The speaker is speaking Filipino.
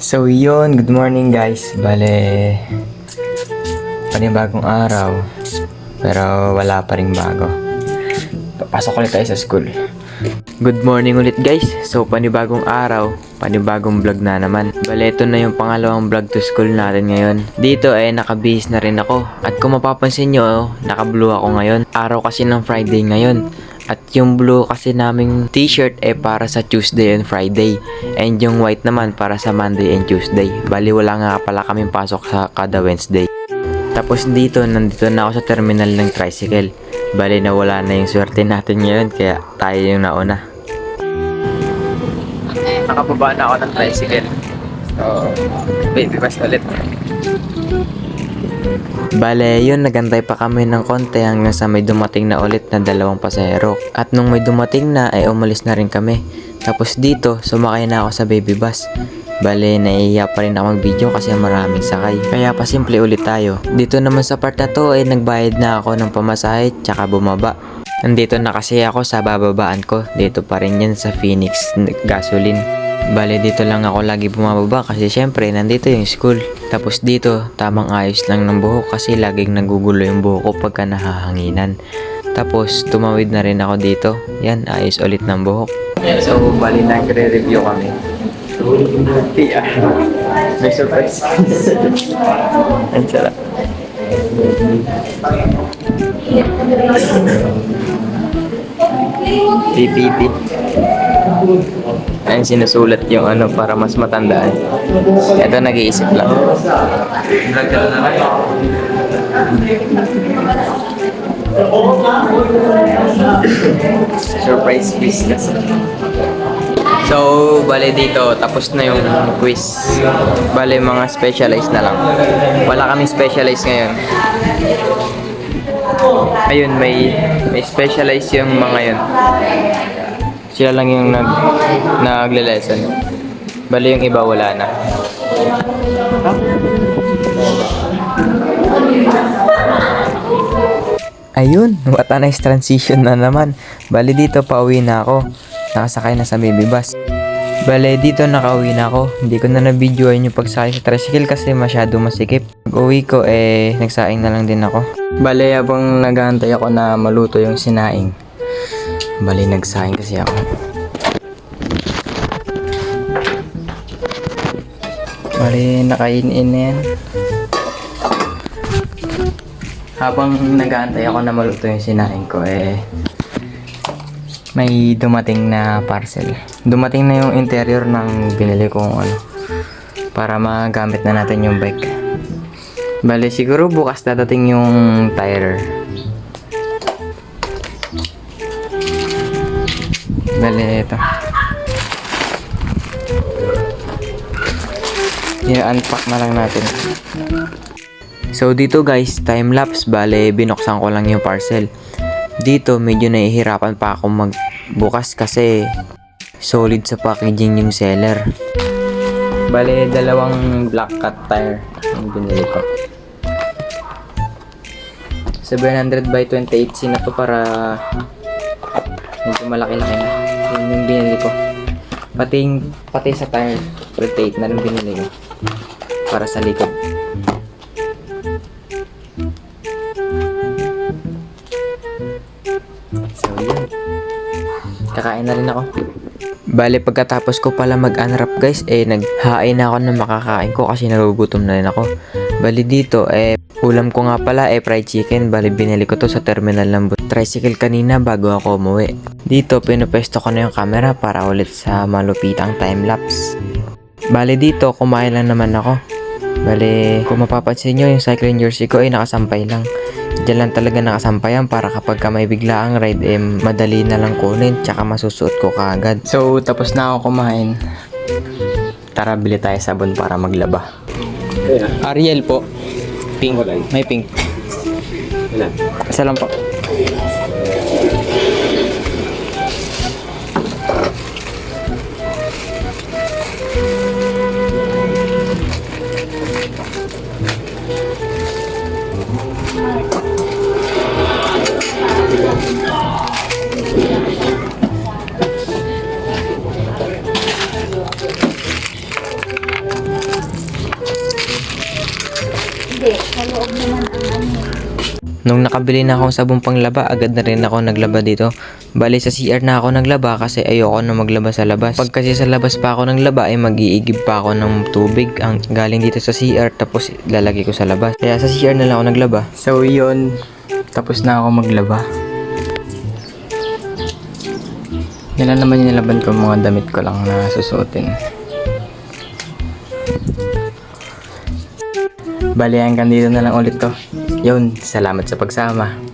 So yun, good morning guys. Bale, panibagong araw. Pero wala pa ring bago. Papasok ulit tayo sa school. Good morning ulit guys. So panibagong araw, panibagong vlog na naman. Bale, ito na yung pangalawang vlog to school natin ngayon. Dito ay nakabihis na rin ako. At kung mapapansin nyo, naka-blue ako ngayon. Araw kasi ng Friday ngayon. At yung blue kasi naming t-shirt ay para sa Tuesday and Friday. And yung white naman para sa Monday and Tuesday. Bali wala nga pala kaming pasok sa kada Wednesday. Tapos nandito na ako sa terminal ng tricycle. Bali nawala na yung swerte natin ngayon kaya tayo yung nauna. Nakababa na ako ng tricycle. So, baby bus ulit. Bale, yun, nagantay pa kami ng konti hanggang sa may dumating na ulit na dalawang pasahero. At nung may dumating na, ay umalis na rin kami. Tapos dito, sumakay na ako sa baby bus. Bale, naiiya pa rin ako mag-video kasi maraming sakay. Kaya pasimple ulit tayo. Dito naman sa part na to, ay nagbayad na ako ng pamasahe tsaka bumaba. Nandito na kasi ako sa bababaan ko. Dito pa rin yan sa Phoenix Gasoline. Bale, dito lang ako lagi bumababa kasi syempre nandito yung school. Tapos dito, tamang ayos lang ng buhok kasi laging nagugulo yung buhok ko pagka nahahanginan. Tapos tumawid na rin ako dito. Yan, ayos ulit ng buhok. So, bali nagre-review kami. PR. May surprise. Ang sarap. PPT. Ayun, sinusulat yung ano para mas matandaan. Ito nag-iisip lang. Surprise quiz kasi. So, bale dito, tapos na yung quiz. Bale, mga specialized na lang. Wala kaming specialized ngayon. Ayun, may specialized yung mga yun. Sila lang yung nagle-lesson. Bale yung iba wala na. Ayun, what a nice transition na naman. Bale dito pauwi na ako. Nakasakay na sa baby bus. Bale dito nakauwi na ako. Hindi ko na na-videoan yung pagsakay sa tricycle kasi masyado masikip. Pag-uwi ko nagsaing na lang din ako. Bale habang naghahantay ako na maluto yung sinaing. Bali, nagsaing kasi ako. Bali, nakain-in na yan. Habang nag-aantay ako na maluto yung sinaing ko, may dumating na parcel. Dumating na yung interior ng binili kong ano, para magamit na natin yung bike. Bali, siguro bukas dadating yung tire. Bale, ito. I-unpack na lang natin. So, dito guys, time-lapse. Bale, binuksan ko lang yung parcel. Dito, medyo nahihirapan pa ako magbukas kasi solid sa packaging yung seller. Bale, dalawang black cat tire yung binili ko. 700 by 28C na to para medyo malaki-laki na. Yun yung binili ko. Pati sa tire 28 na rin binili ko. Para sa likod. So yun. Kakain na rin ako. Bale pagkatapos ko pala mag-unwrap guys, naghain na ako ng makakain ko kasi nagugutom na rin ako. Bali dito, ulam ko nga pala fried chicken. Bali binili ko to sa terminal ng tricycle kanina bago ako umuwi. Dito, pinupesto ko na yung camera para ulit sa malupitang time-lapse. Bali dito, kumain lang naman ako. Bali, kung mapapansin nyo, yung cycling jersey ko ay nakasampay lang. Diyan lang talaga nakasampayan para kapag may biglaang ride, madali na lang kunin tsaka masusuot ko kaagad. So, tapos na ako kumain. Tara, bili tayo sabon para maglaba. Ariel po. Pink. May pink. Isa lang po. Nung nakabili na akong sabong panglaba, agad na rin ako naglaba dito. Bali sa CR na ako naglaba kasi ayoko na maglaba sa labas. Pag kasi sa labas pa ako naglaba ay mag-iigib pa ako ng tubig ang galing dito sa CR tapos lalagay ko sa labas. Kaya sa CR na lang ako naglaba. So yun, tapos na ako maglaba. Yan lang naman yung nilaban ko, mga damit ko lang na susuotin. Bali hanggang dito na lang ulit to. Yun, salamat sa pagsama.